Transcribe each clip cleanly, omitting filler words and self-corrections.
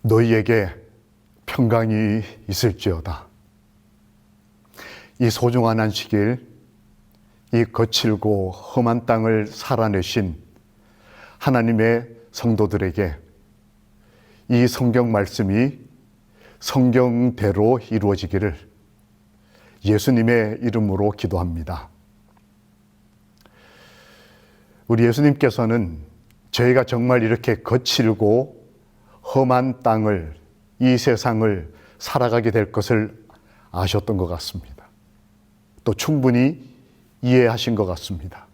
너희에게 평강이 있을지어다. 이 소중한 안식일, 이 거칠고 험한 땅을 살아내신 하나님의 성도들에게 이 성경 말씀이 성경대로 이루어지기를 예수님의 이름으로 기도합니다. 우리 예수님께서는 저희가 정말 이렇게 거칠고 험한 땅을, 이 세상을 살아가게 될 것을 아셨던 것 같습니다. 또 충분히 이해하신 것 같습니다.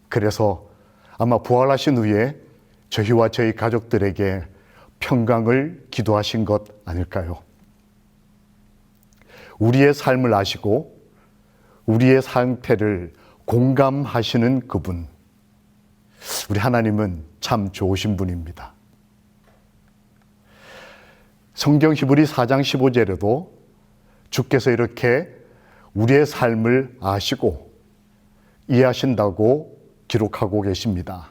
그래서 아마 부활하신 후에 저희와 저희 가족들에게 평강을 기도하신 것 아닐까요? 우리의 삶을 아시고 우리의 상태를 공감하시는 그분, 우리 하나님은 참 좋으신 분입니다. 성경 히브리 4장 15절에도 주께서 이렇게 우리의 삶을 아시고 이해하신다고 기록하고 계십니다.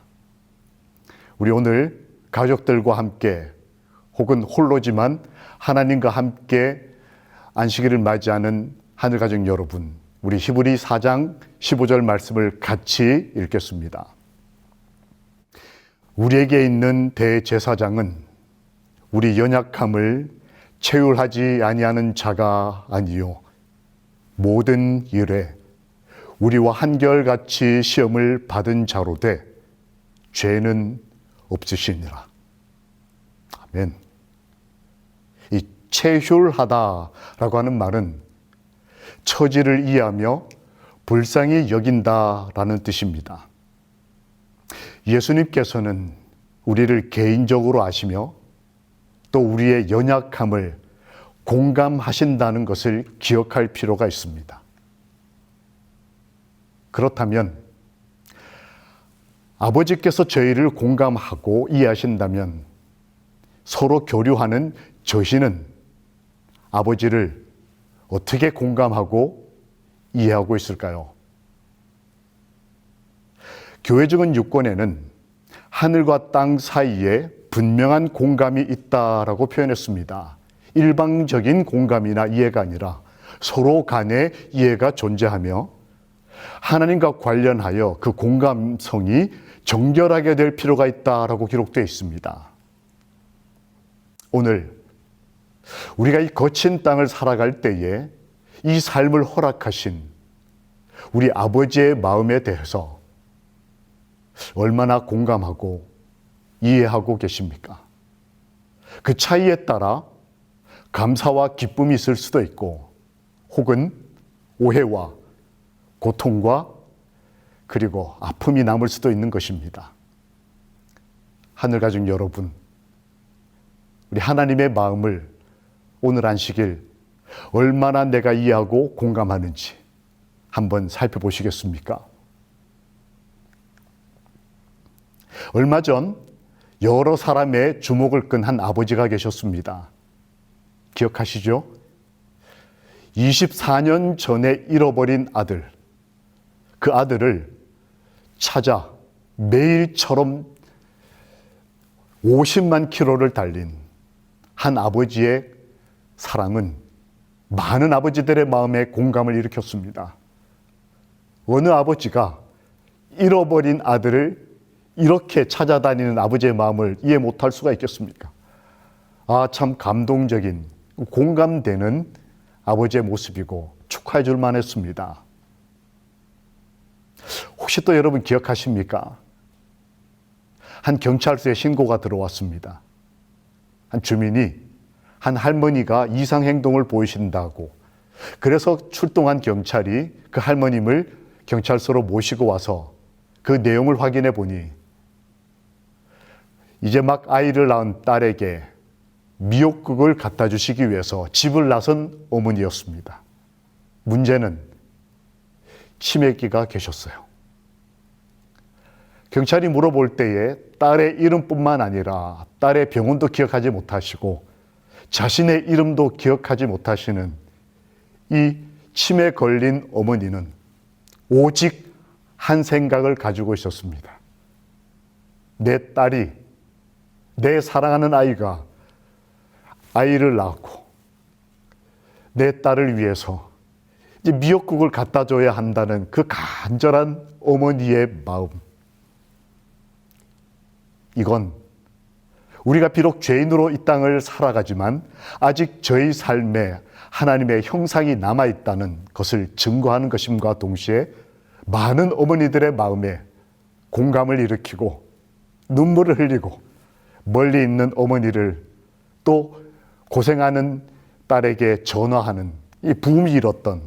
우리 오늘 가족들과 함께 혹은 홀로지만 하나님과 함께 안식일을 맞이하는 하늘가족 여러분, 우리 히브리 4장 15절 말씀을 같이 읽겠습니다. 우리에게 있는 대제사장은 우리 연약함을 체휼하지 아니하는 자가 아니요 모든 일에 우리와 한결같이 시험을 받은 자로되 죄는 없으시니라. 아멘. 이 체휼하다라고 하는 말은 처지를 이해하며 불쌍히 여긴다라는 뜻입니다. 예수님께서는 우리를 개인적으로 아시며 또 우리의 연약함을 공감하신다는 것을 기억할 필요가 있습니다. 그렇다면 아버지께서 저희를 공감하고 이해하신다면 서로 교류하는 저희는 아버지를 어떻게 공감하고 이해하고 있을까요? 교회적인 유권에는 하늘과 땅 사이에 분명한 공감이 있다라고 표현했습니다. 일방적인 공감이나 이해가 아니라 서로 간의 이해가 존재하며 하나님과 관련하여 그 공감성이 정결하게 될 필요가 있다라고 기록되어 있습니다. 오늘 우리가 이 거친 땅을 살아갈 때에 이 삶을 허락하신 우리 아버지의 마음에 대해서 얼마나 공감하고 이해하고 계십니까? 그 차이에 따라 감사와 기쁨이 있을 수도 있고 혹은 오해와 고통과 그리고 아픔이 남을 수도 있는 것입니다. 하늘가족 여러분, 우리 하나님의 마음을 오늘 안식일 얼마나 내가 이해하고 공감하는지 한번 살펴보시겠습니까? 얼마 전 여러 사람의 주목을 끈 한 아버지가 계셨습니다. 기억하시죠? 24년 전에 잃어버린 아들, 그 아들을 찾아 매일처럼 50만 킬로를 달린 한 아버지의 사랑은 많은 아버지들의 마음에 공감을 일으켰습니다. 어느 아버지가 잃어버린 아들을 이렇게 찾아다니는 아버지의 마음을 이해 못할 수가 있겠습니까? 아, 참 감동적인, 공감되는 아버지의 모습이고 축하해 줄 만했습니다. 혹시 또 여러분 기억하십니까? 한 경찰서에 신고가 들어왔습니다. 한 주민이 한 할머니가 이상행동을 보이신다고, 그래서 출동한 경찰이 그 할머님을 경찰서로 모시고 와서 그 내용을 확인해 보니 이제 막 아이를 낳은 딸에게 미역국을 갖다 주시기 위해서 집을 나선 어머니였습니다. 문제는 치매기가 계셨어요. 경찰이 물어볼 때에 딸의 이름뿐만 아니라 딸의 병원도 기억하지 못하시고 자신의 이름도 기억하지 못하시는 이 치매 걸린 어머니는 오직 한 생각을 가지고 있었습니다. 내 딸이, 내 사랑하는 아이가 아이를 낳았고 내 딸을 위해서 이제 미역국을 갖다 줘야 한다는 그 간절한 어머니의 마음. 이건 우리가 비록 죄인으로 이 땅을 살아가지만 아직 저희 삶에 하나님의 형상이 남아있다는 것을 증거하는 것임과 동시에 많은 어머니들의 마음에 공감을 일으키고 눈물을 흘리고 멀리 있는 어머니를 또 고생하는 딸에게 전화하는 이 부음이 일었던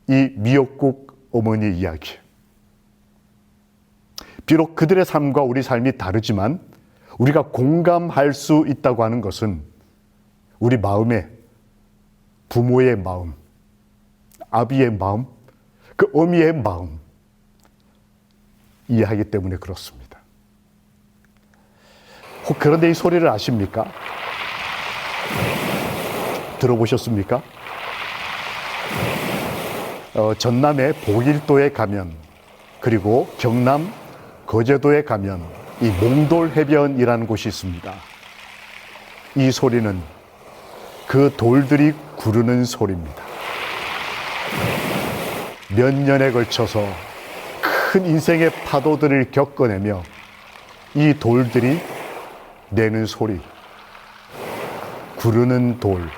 이 미역국 어머니 이야기. 비록 그들의 삶과 우리 삶이 다르지만 우리가 공감할 수 있다고 하는 것은 우리 마음에 부모의 마음, 아비의 마음, 그 어미의 마음 이해하기 때문에 그렇습니다. 혹 그런데 이 소리를 아십니까? 들어보셨습니까? 전남의 보길도에 가면 그리고 경남 거제도에 가면 이 몽돌해변이라는 곳이 있습니다. 이 소리는 그 돌들이 구르는 소리입니다. 몇 년에 걸쳐서 큰 인생의 파도들을 겪어내며 이 돌들이 내는 소리, 구르는 돌.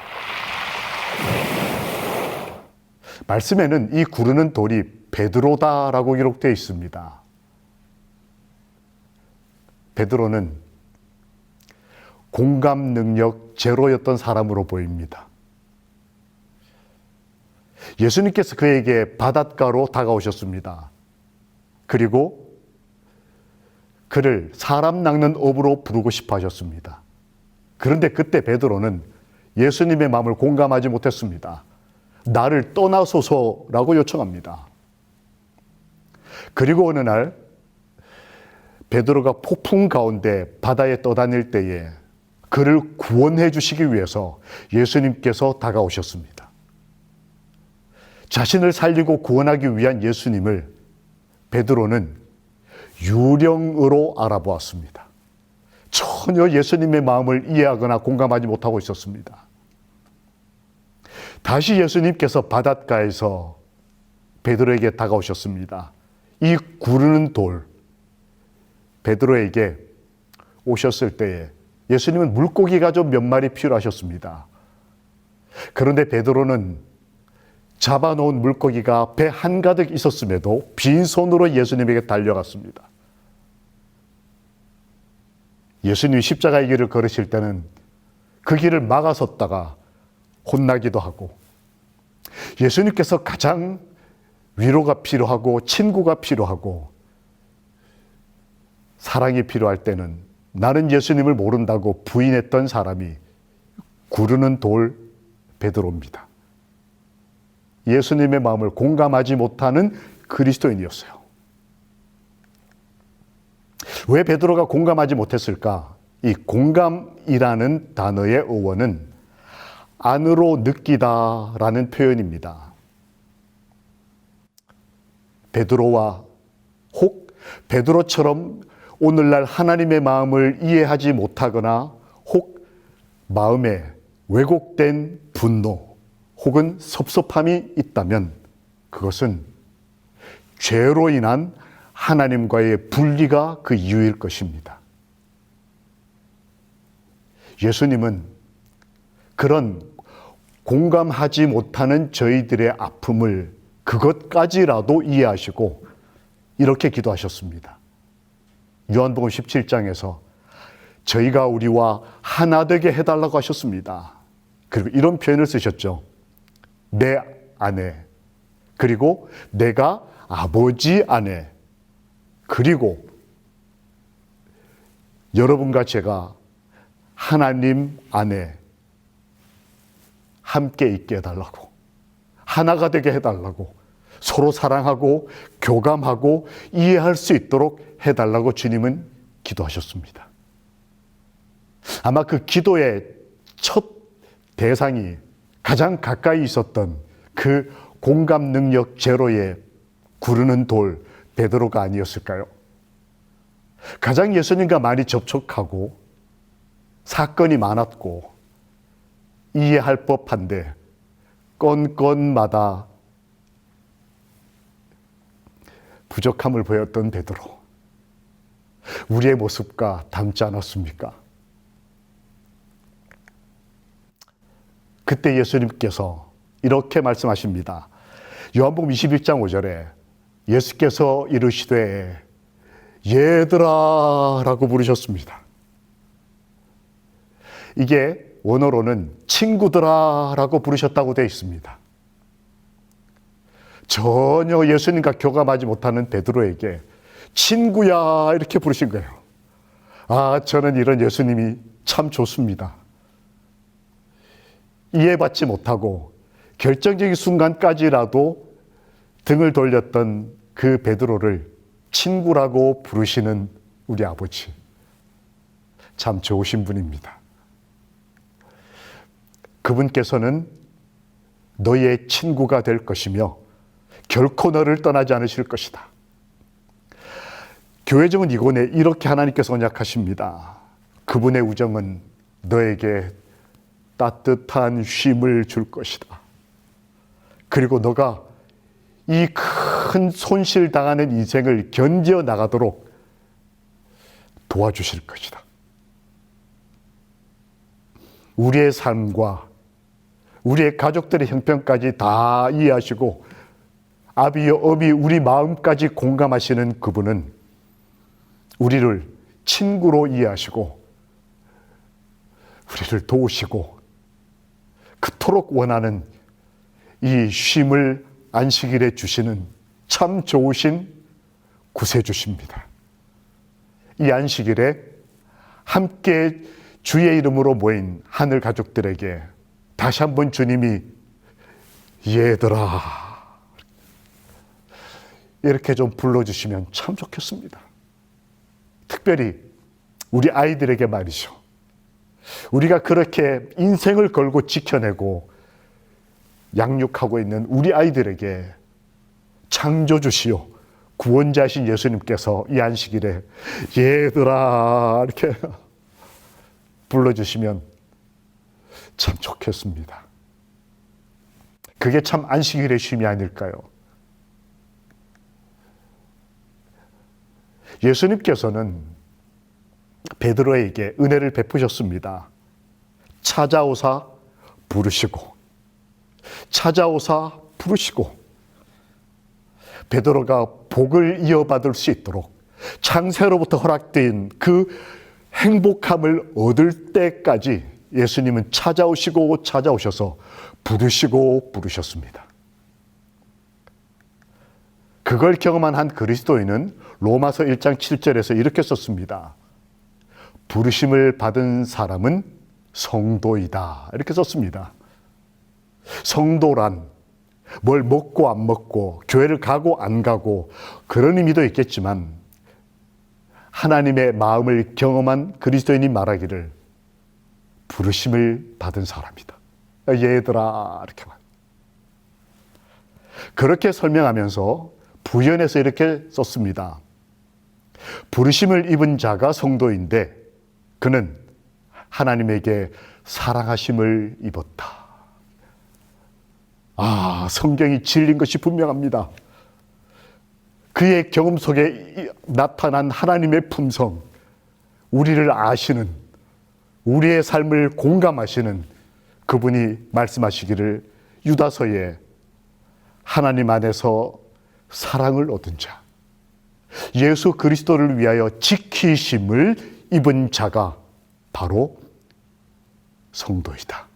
말씀에는 이 구르는 돌이 베드로다라고 기록되어 있습니다. 베드로는 공감 능력 제로였던 사람으로 보입니다. 예수님께서 그에게 바닷가로 다가오셨습니다. 그리고 그를 사람 낚는 업으로 부르고 싶어 하셨습니다. 그런데 그때 베드로는 예수님의 마음을 공감하지 못했습니다. 나를 떠나소서라고 요청합니다. 그리고 어느 날 베드로가 폭풍 가운데 바다에 떠다닐 때에 그를 구원해 주시기 위해서 예수님께서 다가오셨습니다. 자신을 살리고 구원하기 위한 예수님을 베드로는 유령으로 알아보았습니다. 전혀 예수님의 마음을 이해하거나 공감하지 못하고 있었습니다. 다시 예수님께서 바닷가에서 베드로에게 다가오셨습니다. 이 구르는 돌, 베드로에게 오셨을 때에 예수님은 물고기가 좀 몇 마리 필요하셨습니다. 그런데 베드로는 잡아놓은 물고기가 배 한가득 있었음에도 빈손으로 예수님에게 달려갔습니다. 예수님이 십자가의 길을 걸으실 때는 그 길을 막아섰다가 혼나기도 하고, 예수님께서 가장 위로가 필요하고 친구가 필요하고 사랑이 필요할 때는 나는 예수님을 모른다고 부인했던 사람이 구르는 돌 베드로입니다. 예수님의 마음을 공감하지 못하는 그리스도인이었어요. 왜 베드로가 공감하지 못했을까? 이 공감이라는 단어의 어원은 안으로 느끼다라는 표현입니다. 베드로와 혹 베드로처럼 오늘날 하나님의 마음을 이해하지 못하거나 혹 마음에 왜곡된 분노 혹은 섭섭함이 있다면 그것은 죄로 인한 하나님과의 분리가 그 이유일 것입니다. 예수님은 그런 공감하지 못하는 저희들의 아픔을 그것까지라도 이해하시고 이렇게 기도하셨습니다. 요한복음 17장에서 저희가 우리와 하나 되게 해달라고 하셨습니다. 그리고 이런 표현을 쓰셨죠. 내 안에, 그리고 내가 아버지 안에, 그리고 여러분과 제가 하나님 안에 함께 있게 해달라고, 하나가 되게 해달라고, 서로 사랑하고 교감하고 이해할 수 있도록 해달라고 주님은 기도하셨습니다. 아마 그 기도의 첫 대상이 가장 가까이 있었던 그 공감 능력 제로의 구르는 돌 베드로가 아니었을까요? 가장 예수님과 많이 접촉하고 사건이 많았고 이해할 법한데 건건마다 부족함을 보였던 베드로, 우리의 모습과 닮지 않았습니까? 그때 예수님께서 이렇게 말씀하십니다. 요한복음 21장 5절에 예수께서 이르시되 얘들아 라고 부르셨습니다. 이게 원어로는 친구들아 라고 부르셨다고 되어 있습니다. 전혀 예수님과 교감하지 못하는 베드로에게 친구야 이렇게 부르신 거예요. 아, 저는 이런 예수님이 참 좋습니다. 이해받지 못하고 결정적인 순간까지라도 등을 돌렸던 그 베드로를 친구라고 부르시는 우리 아버지, 참 좋으신 분입니다. 그분께서는 너의 친구가 될 것이며 결코 너를 떠나지 않으실 것이다. 교회정은 이곤에 이렇게 하나님께서 언약하십니다. 그분의 우정은 너에게 따뜻한 쉼을 줄 것이다. 그리고 너가 이 큰 손실 당하는 인생을 견뎌 나가도록 도와주실 것이다. 우리의 삶과 우리의 가족들의 형편까지 다 이해하시고 아비여 어비 우리 마음까지 공감하시는 그분은 우리를 친구로 이해하시고 우리를 도우시고 그토록 원하는 이 쉼을 안식일에 주시는 참 좋으신 구세주십니다. 이 안식일에 함께 주의 이름으로 모인 하늘 가족들에게 다시 한번 주님이 얘들아 이렇게 좀 불러주시면 참 좋겠습니다. 특별히 우리 아이들에게 말이죠. 우리가 그렇게 인생을 걸고 지켜내고 양육하고 있는 우리 아이들에게 창조주시오 구원자신 예수님께서 이 안식일에 얘들아 이렇게 불러주시면 참 좋겠습니다. 그게 참 안식일의 쉼이 아닐까요? 예수님께서는 베드로에게 은혜를 베푸셨습니다. 찾아오사 부르시고 찾아오사 부르시고 베드로가 복을 이어받을 수 있도록 창세로부터 허락된 그 행복함을 얻을 때까지 예수님은 찾아오시고 찾아오셔서 부르시고 부르셨습니다. 그걸 경험한 한 그리스도인은 로마서 1장 7절에서 이렇게 썼습니다. 부르심을 받은 사람은 성도이다. 이렇게 썼습니다. 성도란 뭘 먹고 안 먹고 교회를 가고 안 가고 그런 의미도 있겠지만 하나님의 마음을 경험한 그리스도인이 말하기를 부르심을 받은 사람이다. 얘들아 이렇게 말. 그렇게 설명하면서 부연해서 이렇게 썼습니다. 부르심을 입은 자가 성도인데 그는 하나님에게 사랑하심을 입었다. 아, 성경이 진리인 것이 분명합니다. 그의 경험 속에 나타난 하나님의 품성, 우리를 아시는, 우리의 삶을 공감하시는 그분이 말씀하시기를 유다서에 하나님 안에서 사랑을 얻은 자, 예수 그리스도를 위하여 지키심을 입은 자가 바로 성도이다.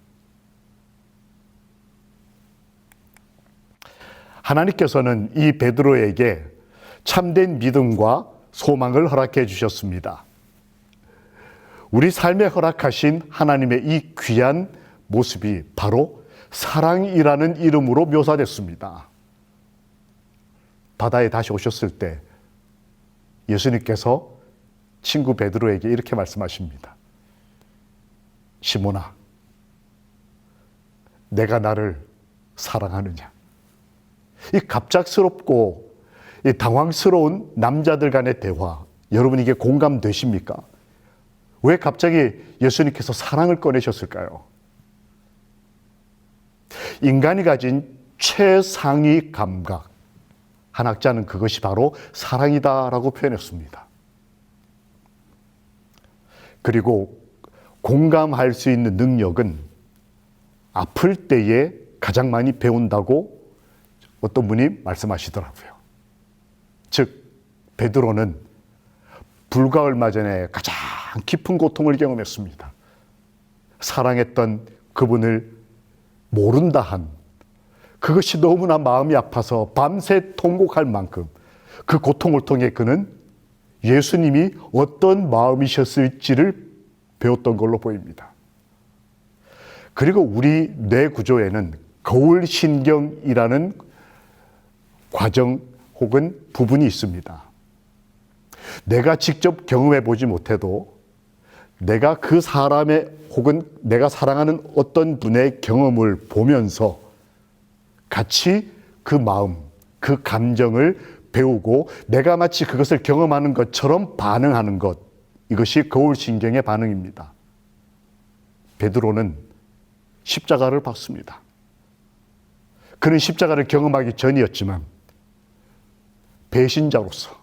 하나님께서는 이 베드로에게 참된 믿음과 소망을 허락해 주셨습니다. 우리 삶에 허락하신 하나님의 이 귀한 모습이 바로 사랑이라는 이름으로 묘사됐습니다. 바다에 다시 오셨을 때 예수님께서 친구 베드로에게 이렇게 말씀하십니다. 시몬아, 내가 나를 사랑하느냐? 이 갑작스럽고 이 당황스러운 남자들 간의 대화, 여러분 이게 공감되십니까? 왜 갑자기 예수님께서 사랑을 꺼내셨을까요? 인간이 가진 최상위 감각, 한 학자는 그것이 바로 사랑이다라고 표현했습니다. 그리고 공감할 수 있는 능력은 아플 때에 가장 많이 배운다고 어떤 분이 말씀하시더라고요. 즉, 베드로는 불과 얼마 전에 가장 깊은 고통을 경험했습니다. 사랑했던 그분을 모른다 한 그것이 너무나 마음이 아파서 밤새 통곡할 만큼 그 고통을 통해 그는 예수님이 어떤 마음이셨을지를 배웠던 걸로 보입니다. 그리고 우리 뇌 구조에는 거울신경이라는 과정 혹은 부분이 있습니다. 내가 직접 경험해 보지 못해도 내가 그 사람의 혹은 내가 사랑하는 어떤 분의 경험을 보면서 같이 그 마음, 그 감정을 배우고 내가 마치 그것을 경험하는 것처럼 반응하는 것, 이것이 거울신경의 반응입니다. 베드로는 십자가를 받습니다. 그는 십자가를 경험하기 전이었지만 배신자로서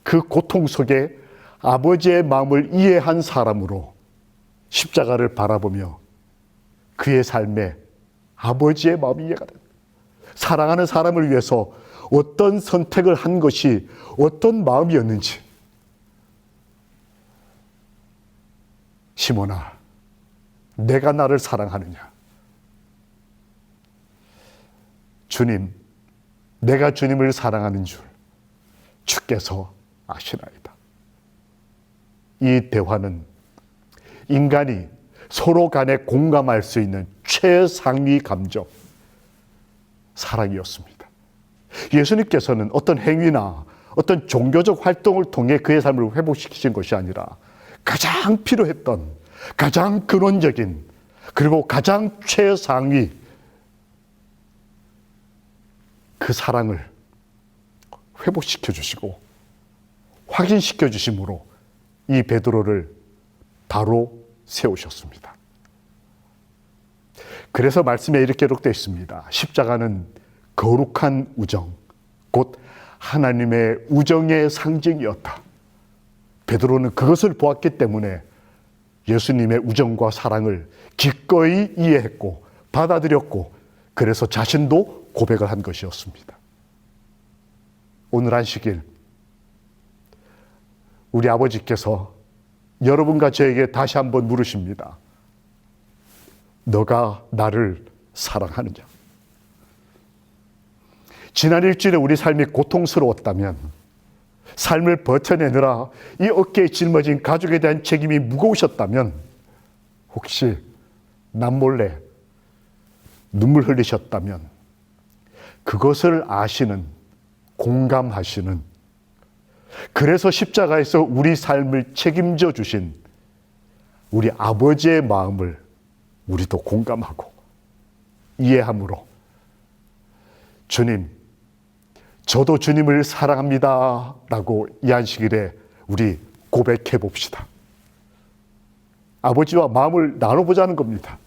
그 고통 속에 아버지의 마음을 이해한 사람으로 십자가를 바라보며 그의 삶에 아버지의 마음이 이해가 됩니다. 사랑하는 사람을 위해서 어떤 선택을 한 것이 어떤 마음이었는지. 시몬아, 내가 나를 사랑하느냐? 주님, 내가 주님을 사랑하는 줄 주께서 아시나이다. 이 대화는 인간이 서로 간에 공감할 수 있는 최상위 감정, 사랑이었습니다. 예수님께서는 어떤 행위나 어떤 종교적 활동을 통해 그의 삶을 회복시키신 것이 아니라 가장 필요했던, 가장 근원적인, 그리고 가장 최상위 그 사랑을 회복시켜 주시고 확인시켜 주심으로 이 베드로를 바로 세우셨습니다. 그래서 말씀에 이렇게 기록되어 있습니다. 십자가는 거룩한 우정, 곧 하나님의 우정의 상징이었다. 베드로는 그것을 보았기 때문에 예수님의 우정과 사랑을 기꺼이 이해했고 받아들였고, 그래서 자신도 고백을 한 것이었습니다. 오늘 안식일 우리 아버지께서 여러분과 저에게 다시 한번 물으십니다. 너가 나를 사랑하느냐? 지난 일주일에 우리 삶이 고통스러웠다면, 삶을 버텨내느라 이 어깨에 짊어진 가족에 대한 책임이 무거우셨다면, 혹시 남몰래 눈물 흘리셨다면, 그것을 아시는, 공감하시는, 그래서 십자가에서 우리 삶을 책임져 주신 우리 아버지의 마음을 우리도 공감하고 이해함으로, 주님, 저도 주님을 사랑합니다 라고 이 안식일에 우리 고백해 봅시다. 아버지와 마음을 나눠보자는 겁니다.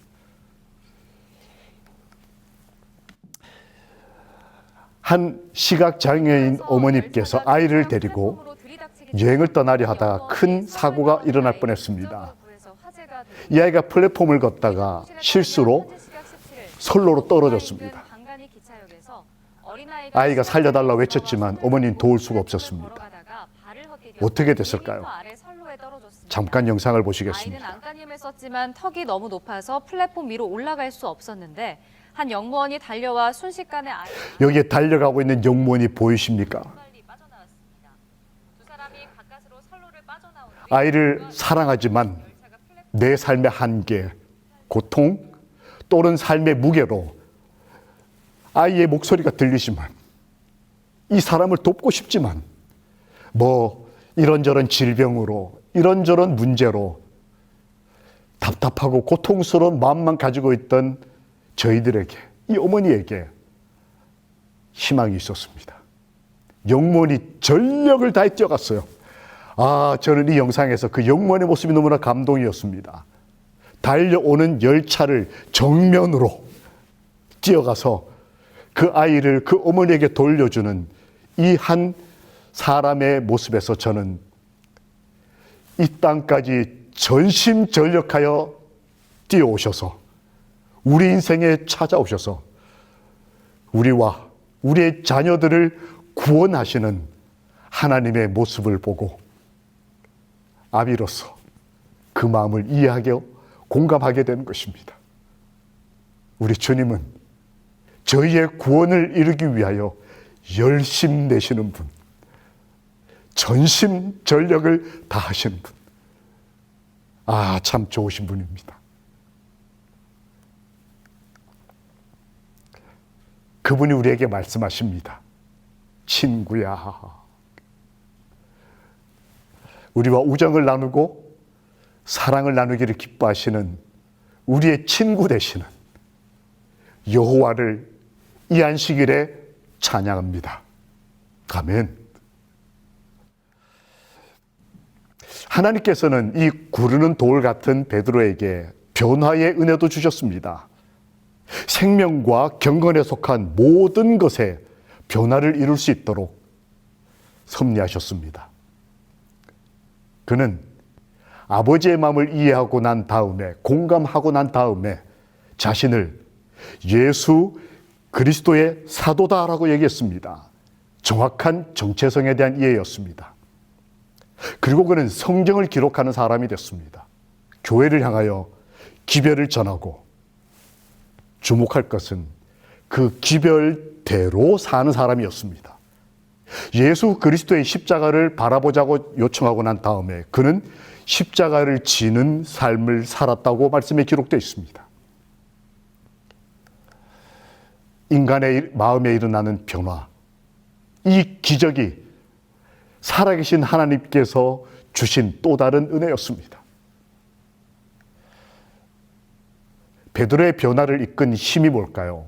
한 시각장애인 어머니께서 아이를 데리고 여행을 떠나려 하다가 큰 사고가 일어날 뻔했습니다. 이 아이가 플랫폼을 걷다가 실수로 선로로 떨어졌습니다. 아이가 살려달라고 외쳤지만 어머니는 도울 수가 없었습니다. 어떻게 됐을까요? 잠깐 영상을 보시겠습니다. 아이는 안간힘을 썼지만 턱이 너무 높아서 플랫폼 위로 올라갈 수 없었는데 한 영무원이 달려와 순식간에 여기에 달려가고 있는 영무원이 보이십니까? 아이를 사랑하지만 내 삶의 한계, 고통 또는 삶의 무게로 아이의 목소리가 들리지만, 이 사람을 돕고 싶지만 이런저런 질병으로 이런저런 문제로 답답하고 고통스러운 마음만 가지고 있던 저희들에게, 이 어머니에게 희망이 있었습니다. 영무원이 전력을 다해 뛰어갔어요. 저는 이 영상에서 그 영무원의 모습이 너무나 감동이었습니다. 달려오는 열차를 정면으로 뛰어가서 그 아이를 그 어머니에게 돌려주는 이 한 사람의 모습에서 저는 이 땅까지 전심전력하여 뛰어오셔서 우리 인생에 찾아오셔서 우리와 우리의 자녀들을 구원하시는 하나님의 모습을 보고 아비로서 그 마음을 이해하게 공감하게 되는 것입니다. 우리 주님은 저희의 구원을 이루기 위하여 열심 내시는 분, 전심전력을 다하시는 분. 아, 참 좋으신 분입니다. 그분이 우리에게 말씀하십니다. 친구야. 우리와 우정을 나누고 사랑을 나누기를 기뻐하시는 우리의 친구 되시는 여호와를 이 안식일에 찬양합니다. 아멘. 하나님께서는 이 구르는 돌 같은 베드로에게 변화의 은혜도 주셨습니다. 생명과 경건에 속한 모든 것에 변화를 이룰 수 있도록 섭리하셨습니다. 그는 아버지의 마음을 이해하고 난 다음에, 공감하고 난 다음에 자신을 예수 그리스도의 사도다라고 얘기했습니다. 정확한 정체성에 대한 이해였습니다. 그리고 그는 성경을 기록하는 사람이 됐습니다. 교회를 향하여 기별을 전하고 주목할 것은 그 기별대로 사는 사람이었습니다. 예수 그리스도의 십자가를 바라보자고 요청하고 난 다음에 그는 십자가를 지는 삶을 살았다고 말씀에 기록되어 있습니다. 인간의 마음에 일어나는 변화, 이 기적이 살아계신 하나님께서 주신 또 다른 은혜였습니다. 베드로의 변화를 이끈 힘이 뭘까요?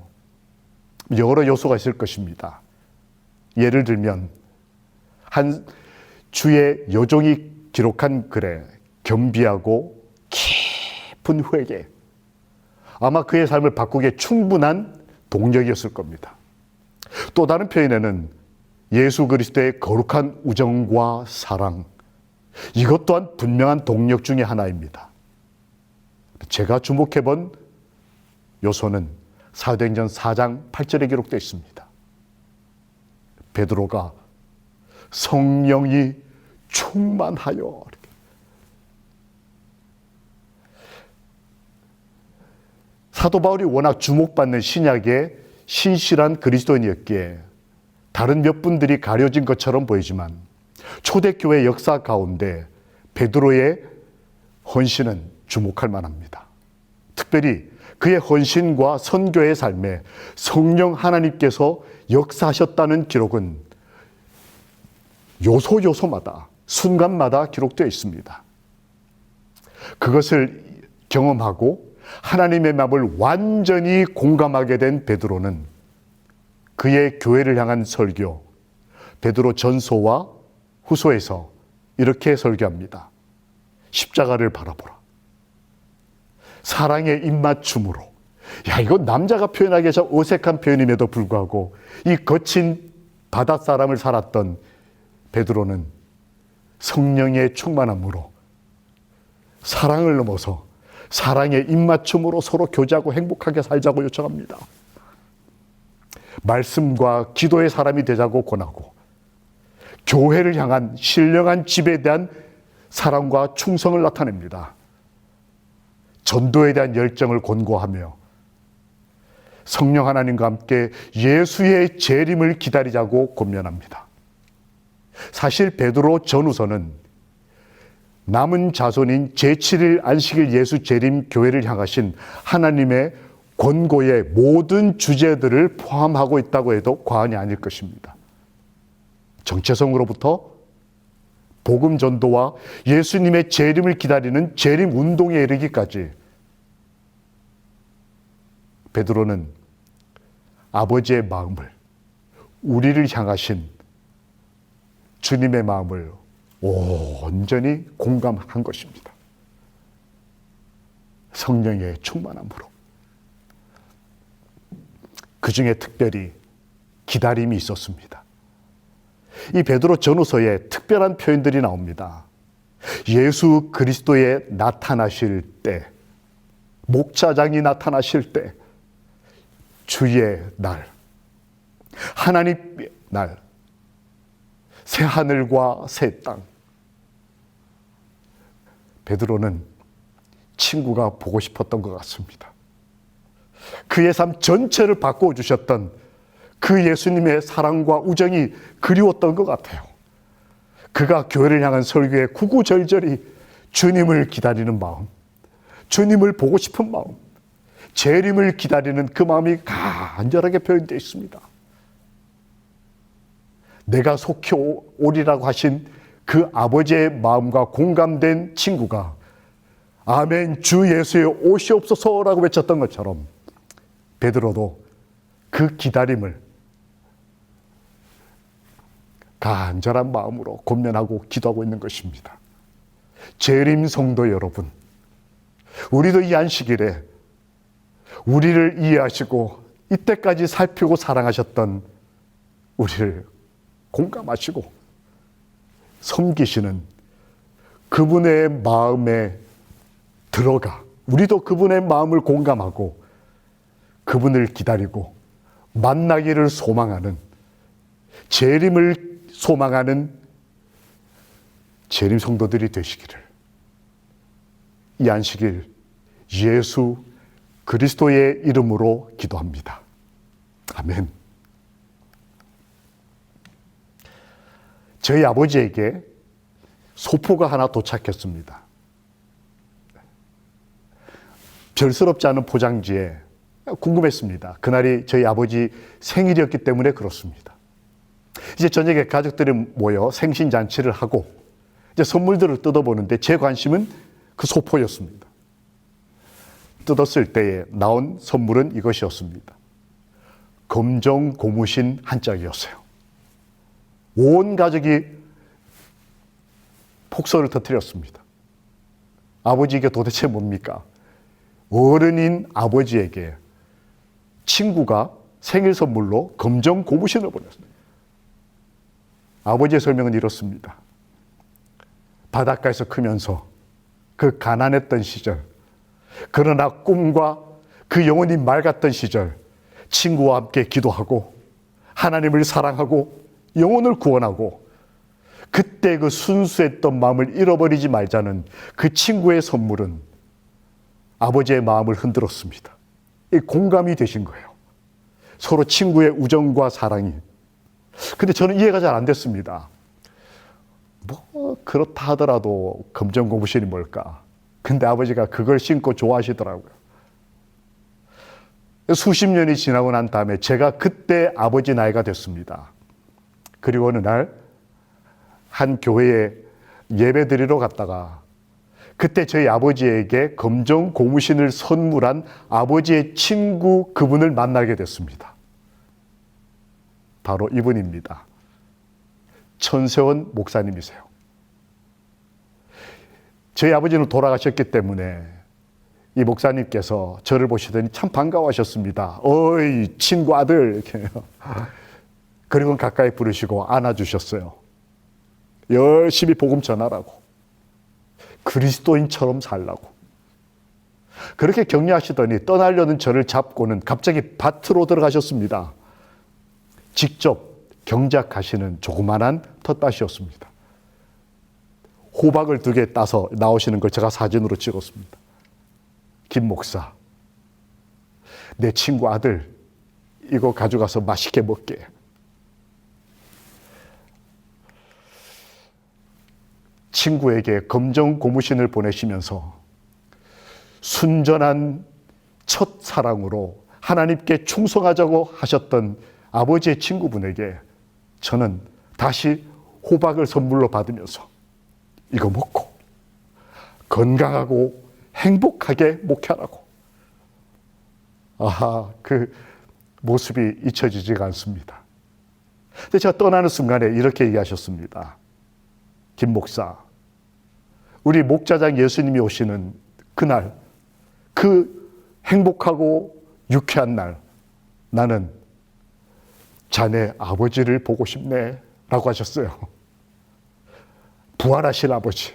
여러 요소가 있을 것입니다. 예를 들면 한 주의 여종이 기록한 글에 겸비하고 깊은 회개, 아마 그의 삶을 바꾸기에 충분한 동력이었을 겁니다. 또 다른 표현에는 예수 그리스도의 거룩한 우정과 사랑, 이것 또한 분명한 동력 중에 하나입니다. 제가 주목해본 요소는 사도행전 4장 8절에 기록되어 있습니다. 베드로가 성령이 충만하여, 사도 바울이 워낙 주목받는 신약의 신실한 그리스도인이었기에 다른 몇 분들이 가려진 것처럼 보이지만 초대교회 역사 가운데 베드로의 헌신은 주목할 만합니다. 특별히 그의 헌신과 선교의 삶에 성령 하나님께서 역사하셨다는 기록은 요소마다 순간마다 기록되어 있습니다. 그것을 경험하고 하나님의 마음을 완전히 공감하게 된 베드로는 그의 교회를 향한 설교, 베드로 전서와 후서에서 이렇게 설교합니다. 십자가를 바라보라. 사랑의 입맞춤으로. 야, 이거 남자가 표현하기에 참 어색한 표현임에도 불구하고 이 거친 바닷사람을 살았던 베드로는 성령의 충만함으로 사랑을 넘어서 사랑의 입맞춤으로 서로 교제하고 행복하게 살자고 요청합니다. 말씀과 기도의 사람이 되자고 권하고 교회를 향한 신령한 집에 대한 사랑과 충성을 나타냅니다. 전도에 대한 열정을 권고하며 성령 하나님과 함께 예수의 재림을 기다리자고 권면합니다. 사실 베드로 전후서는 남은 자손인 제7일 안식일 예수 재림 교회를 향하신 하나님의 권고의 모든 주제들을 포함하고 있다고 해도 과언이 아닐 것입니다. 정체성으로부터 복음 전도와 예수님의 재림을 기다리는 재림 운동에 이르기까지 베드로는 아버지의 마음을, 우리를 향하신 주님의 마음을 온전히 공감한 것입니다. 성령의 충만함으로. 그 중에 특별히 기다림이 있었습니다. 이 베드로 전후서에 특별한 표현들이 나옵니다. 예수 그리스도의 나타나실 때, 목자장이 나타나실 때, 주의 날, 하나님의 날, 새 하늘과 새 땅. 베드로는 친구가 보고 싶었던 것 같습니다. 그의 삶 전체를 바꿔주셨던 그 예수님의 사랑과 우정이 그리웠던 것 같아요. 그가 교회를 향한 설교에 구구절절히 주님을 기다리는 마음, 주님을 보고 싶은 마음, 재림을 기다리는 그 마음이 간절하게 표현되어 있습니다. 내가 속히 오리라고 하신 그 아버지의 마음과 공감된 친구가 아멘 주 예수의 오시옵소서라고 외쳤던 것처럼 베드로도 그 기다림을 간절한 마음으로 권면하고 기도하고 있는 것입니다. 재림 성도 여러분, 우리도 이 안식일에 우리를 이해하시고 이때까지 살피고 사랑하셨던 우리를 공감하시고 섬기시는 그분의 마음에 들어가 우리도 그분의 마음을 공감하고 그분을 기다리고 만나기를 소망하는, 재림을 소망하는 재림 성도들이 되시기를 이 안식일 예수 그리스도의 이름으로 기도합니다. 아멘. 저희 아버지에게 소포가 하나 도착했습니다. 별스럽지 않은 포장지에 궁금했습니다. 그날이 저희 아버지 생일이었기 때문에 그렇습니다. 이제 저녁에 가족들이 모여 생신잔치를 하고 이제 선물들을 뜯어보는데 제 관심은 그 소포였습니다. 뜯었을 때에 나온 선물은 이것이었습니다. 검정 고무신 한 짝이었어요. 온 가족이 폭소를 터뜨렸습니다. 아버지 이게 도대체 뭡니까? 어른인 아버지에게 친구가 생일 선물로 검정 고무신을 보냈어요. 아버지의 설명은 이렇습니다. 바닷가에서 크면서 그 가난했던 시절, 그러나 꿈과 그 영혼이 맑았던 시절 친구와 함께 기도하고 하나님을 사랑하고 영혼을 구원하고 그때 그 순수했던 마음을 잃어버리지 말자는 그 친구의 선물은 아버지의 마음을 흔들었습니다. 이 공감이 되신 거예요. 서로 친구의 우정과 사랑이. 근데 저는 이해가 잘 안 됐습니다. 뭐 그렇다 하더라도 검정 고무신이 뭘까? 근데 아버지가 그걸 신고 좋아하시더라고요. 수십 년이 지나고 난 다음에 제가 그때 아버지 나이가 됐습니다. 그리고 어느 날 한 교회에 예배 드리러 갔다가 그때 저희 아버지에게 검정 고무신을 선물한 아버지의 친구 그분을 만나게 됐습니다. 바로 이분입니다. 천세원 목사님이세요. 저희 아버지는 돌아가셨기 때문에 이 목사님께서 저를 보시더니 참 반가워하셨습니다. 어이 친구 아들 이렇게. 그리고 가까이 부르시고 안아주셨어요. 열심히 복음 전하라고. 그리스도인처럼 살라고. 그렇게 격려하시더니 떠나려는 저를 잡고는 갑자기 밭으로 들어가셨습니다. 직접 경작하시는 조그만한 텃밭이었습니다. 호박을 2개 따서 나오시는 걸 제가 사진으로 찍었습니다. 김 목사, 내 친구 아들 이거 가져가서 맛있게 먹게. 친구에게 검정 고무신을 보내시면서 순전한 첫 사랑으로 하나님께 충성하자고 하셨던 아버지의 친구분에게 저는 다시 호박을 선물로 받으면서 이거 먹고 건강하고 행복하게 목회하라고. 아하, 그 모습이 잊혀지지가 않습니다. 근데 제가 떠나는 순간에 이렇게 얘기하셨습니다. 김 목사, 우리 목자장 예수님이 오시는 그날, 그 행복하고 유쾌한 날, 나는 자네 아버지를 보고 싶네 라고 하셨어요. 부활하신 아버지,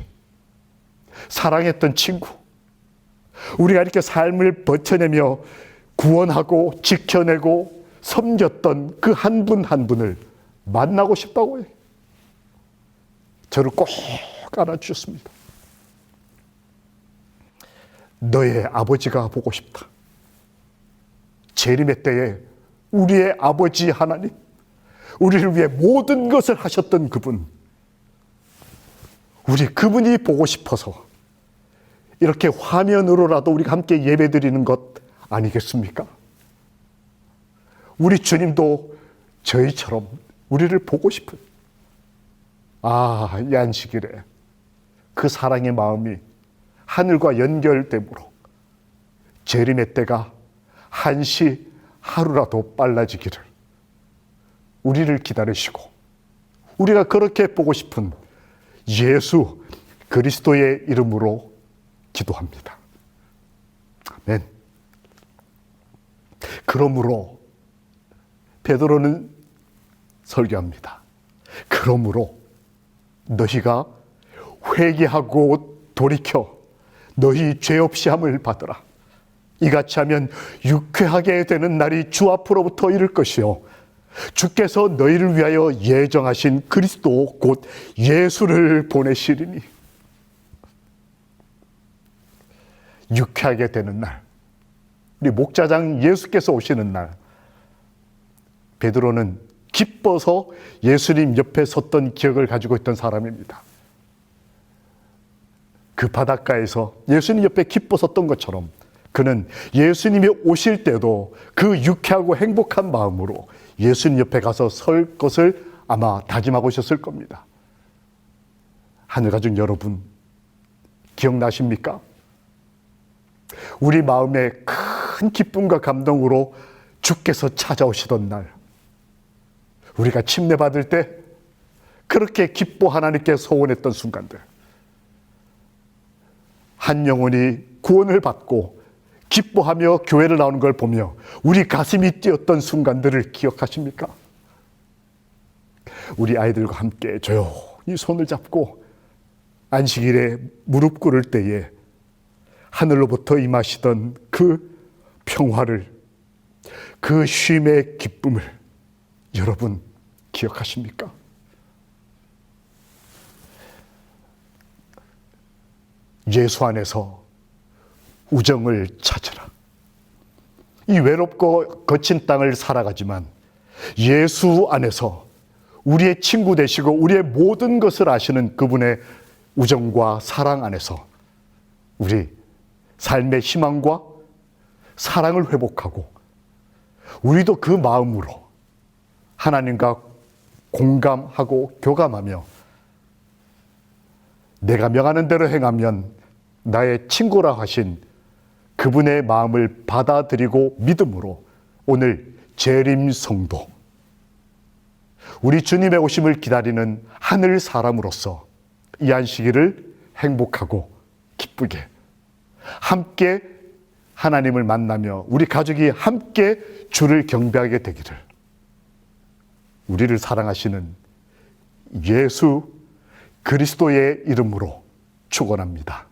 사랑했던 친구, 우리가 이렇게 삶을 버텨내며 구원하고 지켜내고 섬겼던 그 한 분 한 분을 만나고 싶다고 해요. 저를 꼭 안아주셨습니다. 너의 아버지가 보고 싶다. 재림의 때에 우리의 아버지 하나님, 우리를 위해 모든 것을 하셨던 그분, 우리 그분이 보고 싶어서 이렇게 화면으로라도 우리가 함께 예배드리는 것 아니겠습니까? 우리 주님도 저희처럼 우리를 보고 싶은, 이 안식일에 그 사랑의 마음이 하늘과 연결됨으로 재림의 때가 한시 하루라도 빨라지기를 우리를 기다리시고 우리가 그렇게 보고 싶은 예수 그리스도의 이름으로 기도합니다. 아멘. 그러므로 베드로는 설교합니다. 그러므로 너희가 회개하고 돌이켜 너희 죄 없이 함을 받으라. 이같이 하면 유쾌하게 되는 날이 주 앞으로부터 이를 것이요 주께서 너희를 위하여 예정하신 그리스도 곧 예수를 보내시리니. 유쾌하게 되는 날, 우리 목자장 예수께서 오시는 날, 베드로는 기뻐서 예수님 옆에 섰던 기억을 가지고 있던 사람입니다. 그 바닷가에서 예수님 옆에 기뻐 섰던 것처럼 그는 예수님이 오실 때도 그 유쾌하고 행복한 마음으로 예수님 옆에 가서 설 것을 아마 다짐하고 있었을 겁니다. 하늘가족 여러분, 기억나십니까? 우리 마음에 큰 기쁨과 감동으로 주께서 찾아오시던 날, 우리가 침례받을 때 그렇게 기뻐 하나님께 소원했던 순간들, 한 영혼이 구원을 받고 기뻐하며 교회를 나오는 걸 보며 우리 가슴이 뛰었던 순간들을 기억하십니까? 우리 아이들과 함께 조용히 손을 잡고 안식일에 무릎 꿇을 때에 하늘로부터 임하시던 그 평화를, 그 쉼의 기쁨을 여러분 기억하십니까? 예수 안에서 우정을 찾으라. 이 외롭고 거친 땅을 살아가지만 예수 안에서 우리의 친구 되시고 우리의 모든 것을 아시는 그분의 우정과 사랑 안에서 우리 삶의 희망과 사랑을 회복하고 우리도 그 마음으로 하나님과 공감하고 교감하며 내가 명하는 대로 행하면 나의 친구라 하신 그분의 마음을 받아들이고 믿음으로 오늘 재림 성도, 우리 주님의 오심을 기다리는 하늘 사람으로서 이 안식일을 행복하고 기쁘게 함께 하나님을 만나며 우리 가족이 함께 주를 경배하게 되기를 우리를 사랑하시는 예수 그리스도의 이름으로 축원합니다.